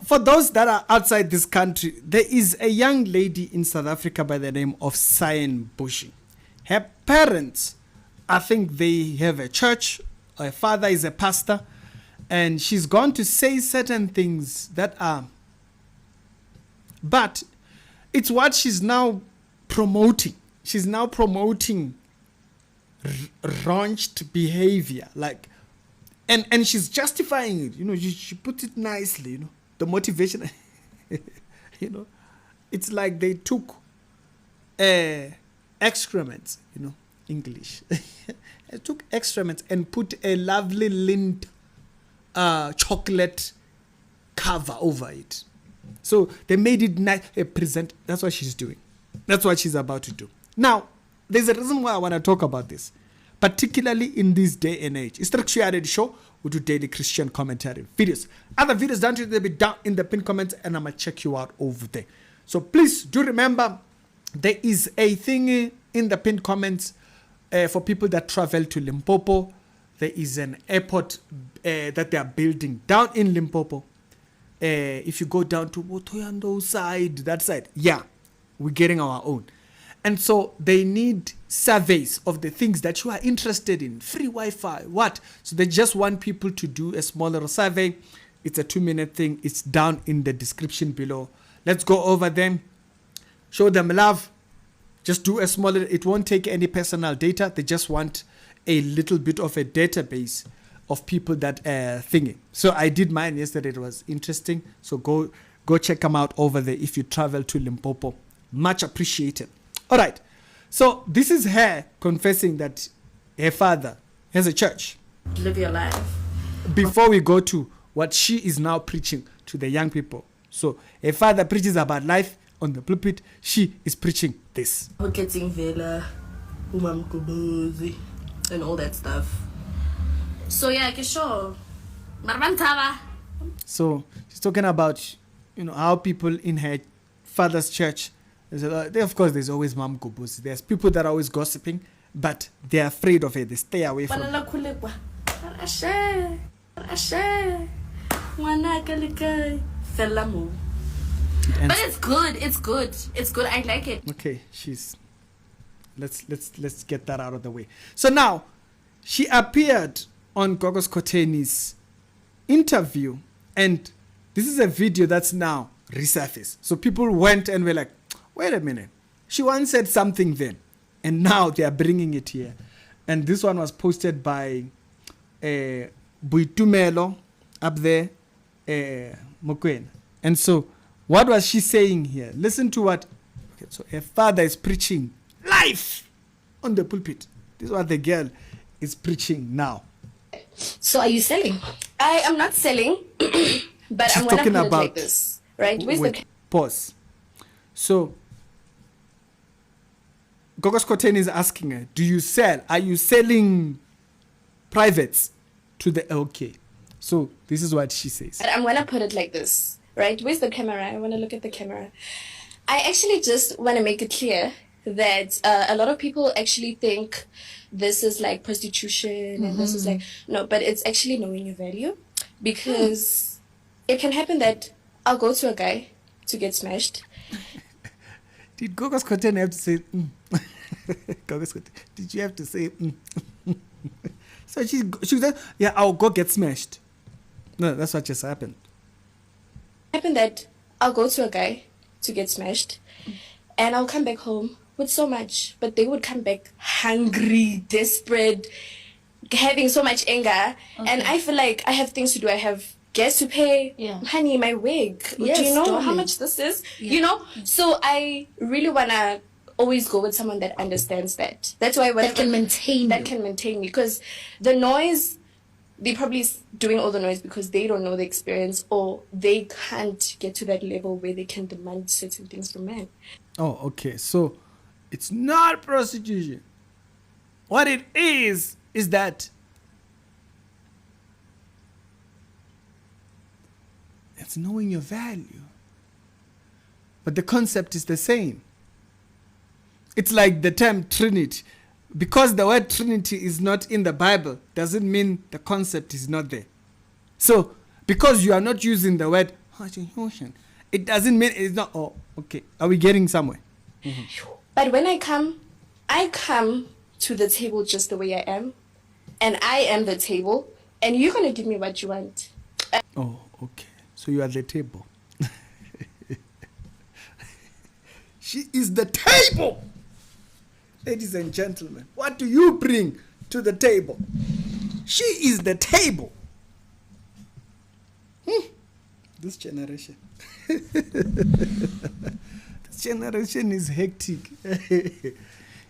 for those that are outside this country, there is a young lady in South Africa by the name of Cyan Bushi. Her parents, I think they have a church. Her father is a pastor. And she's gone to say certain things that are... But it's what she's now promoting. She's now promoting raunched behavior. Like, and she's justifying it. You know, she put it nicely, you know. The motivation, you know. It's like they took excrements, you know, English. They took excrements and put a lovely lint chocolate cover over it. So they made it nice. Present. That's what she's doing. That's what she's about to do. Now, there's a reason why I want to talk about this, particularly in this day and age. It's the Reality Show. We do daily Christian commentary videos. Other videos down to be down in the pinned comments, and I'm gonna check you out over there. So please do remember, there is a thing in the pinned comments for people that travel to Limpopo. There is an airport that they are building down in Limpopo. If you go down to Wotoyando side, that side, yeah, we're getting our own. And so they need surveys of the things that you are interested in. Free Wi-Fi, what? So they just want people to do a smaller survey. It's a 2-minute thing. It's down in the description below. Let's go over them. Show them love. Just do a smaller, it won't take any personal data. They just want a little bit of a database of people that thingy. So I did mine yesterday. It was interesting. So go check them out over there if you travel to Limpopo. Much appreciated. All right. So this is her confessing that her father has a church. Live your life. Before we go to what she is now preaching to the young people. So her father preaches about life on the pulpit. She is preaching this. Getting vela, and all that stuff. So yeah, sure. So she's talking about, you know, how people in her father's church, of course there's always Mam Kubusi. There's people that are always gossiping, but they're afraid of it. They stay away from it. But it's good. It's good. It's good. I like it. Okay, let's get that out of the way. So now, she appeared on Gogos Koteni's interview, and this is a video that's now resurfaced. So people went and were like, wait a minute, she once said something then, and now they are bringing it here. And this one was posted by Buitumelo up there, Mokwena. And so, what was she saying here? Listen to what. Okay, so her father is preaching life on the pulpit. This is what the girl is preaching now. So are you selling? I am not selling, but She's I'm going to talking put it about, like this, right? Wait, pause. So, Gogos Koteni is asking her, do you sell? Are you selling privates to the LK? So, this is what she says. But I'm going to put it like this, right? Where's the camera? I want to look at the camera. I actually just want to make it clear that a lot of people actually think this is like prostitution and this is like, no, but it's actually knowing your value, because it can happen that I'll go to a guy to get smashed. Did Gogos Koteni have to say, Gogos Koteni, did you have to say, So she said, yeah, I'll go get smashed. No, that's what just happened. Happened that I'll go to a guy to get smashed and I'll come back home with so much, but they would come back hungry, desperate, having so much anger. Okay. And I feel like I have things to do. I have gas to pay. Yeah. Honey, my wig. Yes, do you know how much this is? Yeah. You know? So I really want to always go with someone that understands that. That's why that can maintain me. Because the noise, they're probably doing all the noise because they don't know the experience, or they can't get to that level where they can demand certain things from men. Oh, okay. So it's not prostitution. What it is that it's knowing your value. But the concept is the same. It's like the term Trinity. Because the word Trinity is not in the Bible, doesn't mean the concept is not there. So, because you are not using the word It doesn't mean it's not. Oh, okay. Are we getting somewhere? But when I come to the table just the way I am, and I am the table, and you're gonna give me what you want. Oh, okay. So you are the table. She is the table. Ladies and gentlemen, what do you bring to the table? She is the table. This generation. This generation is hectic.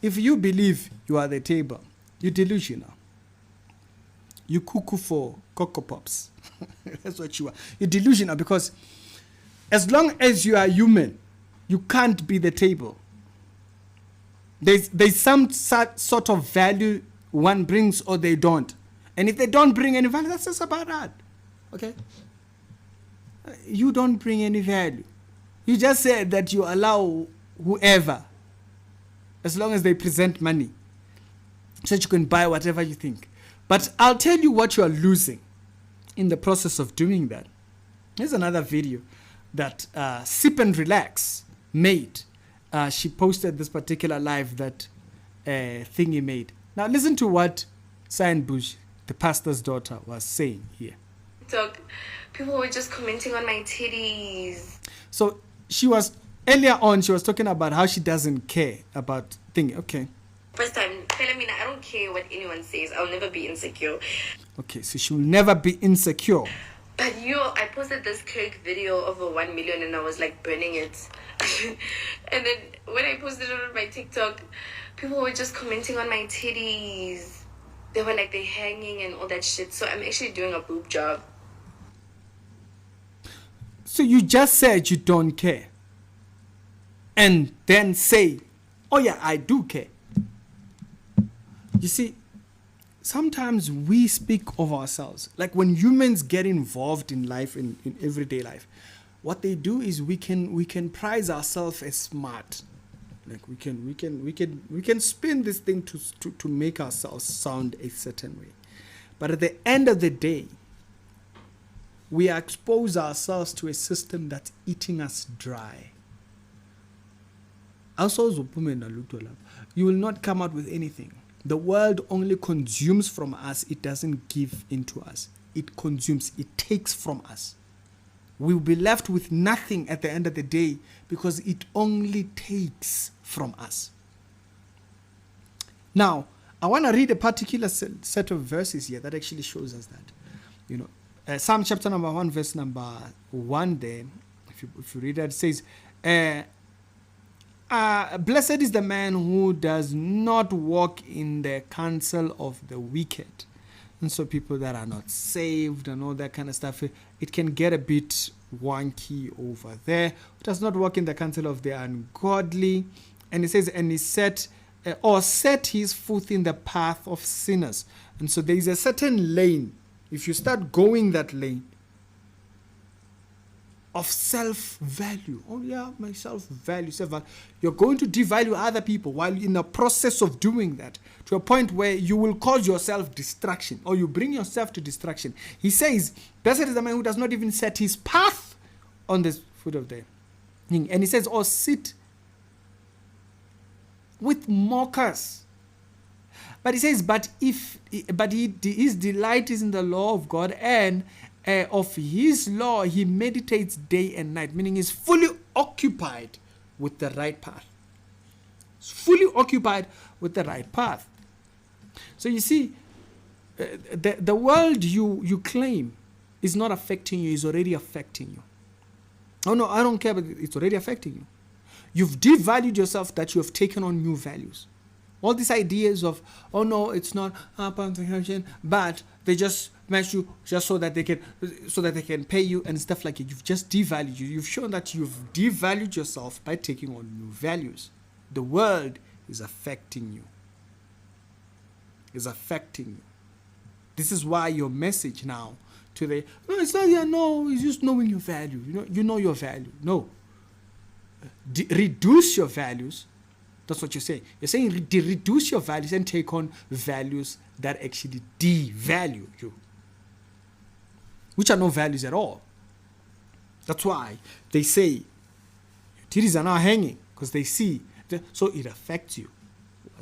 If you believe you are the table, you're delusional. You cuckoo for Cocoa Pops. That's what you are. You're delusional because as long as you are human, you can't be the table. There's some sort of value one brings or they don't. And if they don't bring any value, that's just about that. Okay? You don't bring any value. You just said that you allow whoever, as long as they present money, so that you can buy whatever you think. But I'll tell you what you are losing in the process of doing that. Here's another video that Sip and Relax made. She posted this particular live that thing he made. Now listen to what Cyan Bush, the pastor's daughter, was saying here. People were just commenting on my titties. So earlier on, she was talking about how she doesn't care about things. Okay. First time, telling me that I don't care what anyone says. I'll never be insecure. Okay, so she will never be insecure. But I posted this cake video over 1 million and I was like burning it. And then when I posted it on my TikTok, people were just commenting on my titties. They were like, they're hanging and all that shit. So I'm actually doing a boob job. So you just said you don't care. And then say, oh yeah, I do care. You see, sometimes we speak of ourselves. Like when humans get involved in life, in everyday life, what they do is we can prize ourselves as smart. Like we can spin this thing to make ourselves sound a certain way. But at the end of the day, we expose ourselves to a system that's eating us dry. You will not come out with anything. The world only consumes from us. It doesn't give into us. It consumes. It takes from us. We will be left with nothing at the end of the day because it only takes from us. Now, I want to read a particular set of verses here that actually shows us that. Psalm chapter number 1, verse number 1 there, if you read that, it says, blessed is the man who does not walk in the counsel of the wicked. And so people that are not saved and all that kind of stuff, it can get a bit wonky over there. Who does not walk in the counsel of the ungodly. And it says, and he set his foot in the path of sinners. And so there is a certain lane. If you start going that lane of self-value, oh yeah, my self-value, you're going to devalue other people while in the process of doing that to a point where you will cause yourself distraction or you bring yourself to distraction. He says, blessed is the man who does not even set his path on the foot of the thing. And he says, or sit with mockers. But he says, his delight is in the law of God, and of his law he meditates day and night, meaning he's fully occupied with the right path. He's fully occupied with the right path. So you see, the world you claim is not affecting you, is already affecting you. Oh no, I don't care, but it's already affecting you. You've devalued yourself that you have taken on new values. All these ideas of, oh no, it's not but they just match you just so that they can pay you and stuff like it. You've just devalued you. You've shown that you've devalued yourself by taking on new values. The world is affecting you. Is affecting you. This is why your message now today, no, it's not yeah, no, it's just knowing your value. You know your value. No. Reduce your values. That's what you're saying. You're saying reduce your values and take on values that actually devalue you, which are no values at all. That's why they say your titties are now hanging, because they see. So it affects you.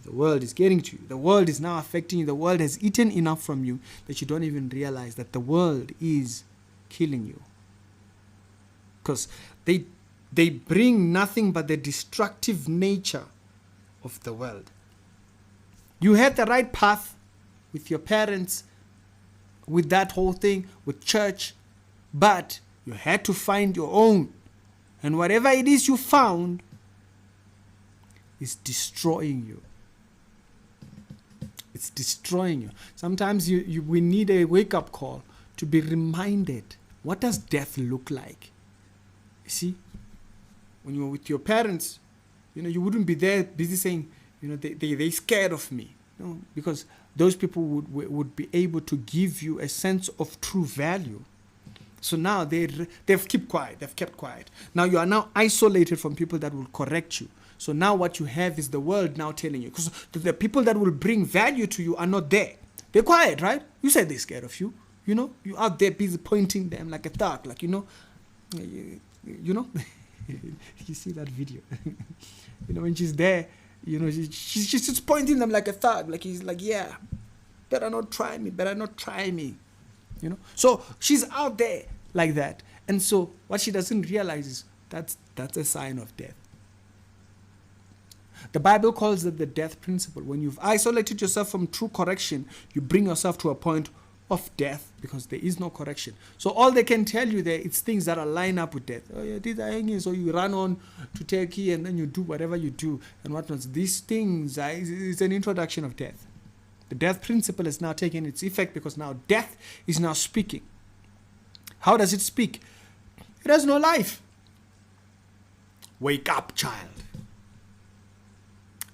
The world is getting to you. The world is now affecting you. The world has eaten enough from you that you don't even realize that the world is killing you. Because they bring nothing but the destructive nature of the world. You had the right path with your parents, with that whole thing, with church, but you had to find your own. And whatever it is you found is destroying you. It's destroying you. Sometimes we need a wake-up call to be reminded, what does death look like? You see, when you're with your parents, you wouldn't be there busy saying, they're scared of me. Because those people would be able to give you a sense of true value. So now they've kept quiet. They've kept quiet. Now you are now isolated from people that will correct you. So now what you have is the world now telling you. Because the people that will bring value to you are not there. They're quiet, right? You said they're scared of you. You're out there busy pointing them like a thug. Like, you see that video. When she's there, she's just pointing them like a thug. Like he's like, yeah, better not try me. So she's out there like that. And so what she doesn't realize is that's a sign of death. The Bible calls it the death principle. When you've isolated yourself from true correction, you bring yourself to a point of death because there is no correction. So all they can tell you there, it's things that are line up with death. Oh yeah, these are hanging. So you run on to Turkey and then you do whatever you do and whatnot. These things is an introduction of death. The death principle is now taking its effect because now death is now speaking. How does it speak? It has no life. Wake up, child.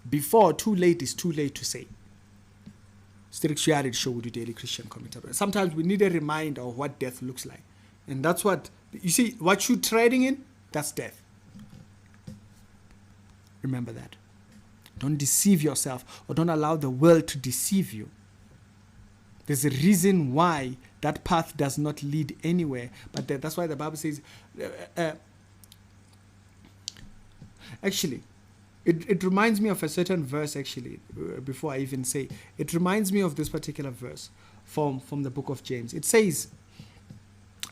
Before too late is too late to say. Reality show with the Daily Christian Commentary. Sometimes we need a reminder of what death looks like. And that's what, you see, what you're trading in, that's death. Remember that. Don't deceive yourself or don't allow the world to deceive you. There's a reason why that path does not lead anywhere. But that's why the Bible says, actually, it reminds me of a certain verse, actually, before I even say. It reminds me of this particular verse from the book of James. It says,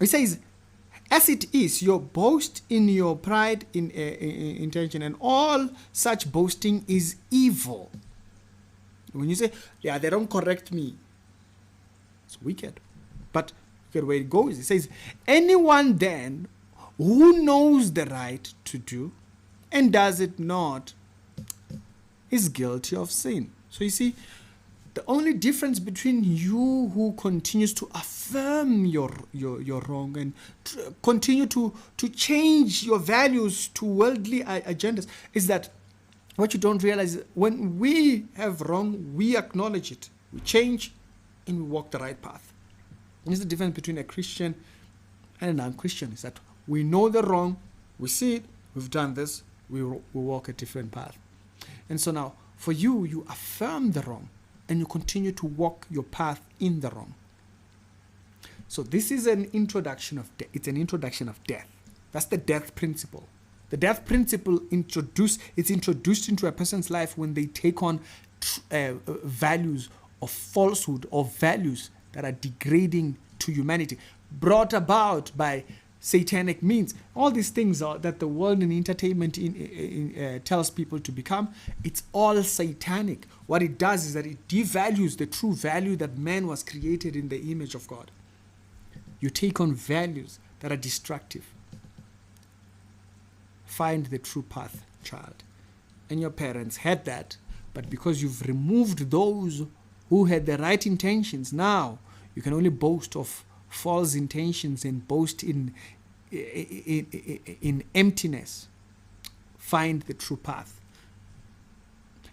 as it is, your boast in your pride in intention, and all such boasting is evil. When you say, yeah, they don't correct me, it's wicked. But look at where it goes. It says, anyone then who knows the right to do and does it not is guilty of sin. So you see, the only difference between you who continues to affirm your wrong and continue to change your values to worldly agendas is that what you don't realize is when we have wrong, we acknowledge it, we change, and we walk the right path. And it's the difference between a Christian and a non-Christian, is that we know the wrong, we see it, we've done this, we walk a different path. And so now, for you, you affirm the wrong, and you continue to walk your path in the wrong. So this is an introduction of death. It's an introduction of death. That's the death principle. The death principle it's introduced into a person's life when they take on values of falsehood or values that are degrading to humanity, brought about by satanic means. All these things are that the world and entertainment tells people to become. It's all satanic. What it does is that it devalues the true value that man was created in the image of God. You take on values that are destructive. Find the true path, child. And your parents had that, but because you've removed those who had the right intentions, now you can only boast of false intentions and boast in emptiness. Find the true path.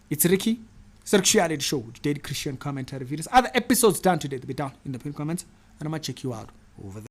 It's Ricky, Sexuality Show, Daily Christian Commentary videos. Other episodes done today, they'll be down in the pinned comments, and I'm gonna check you out over there.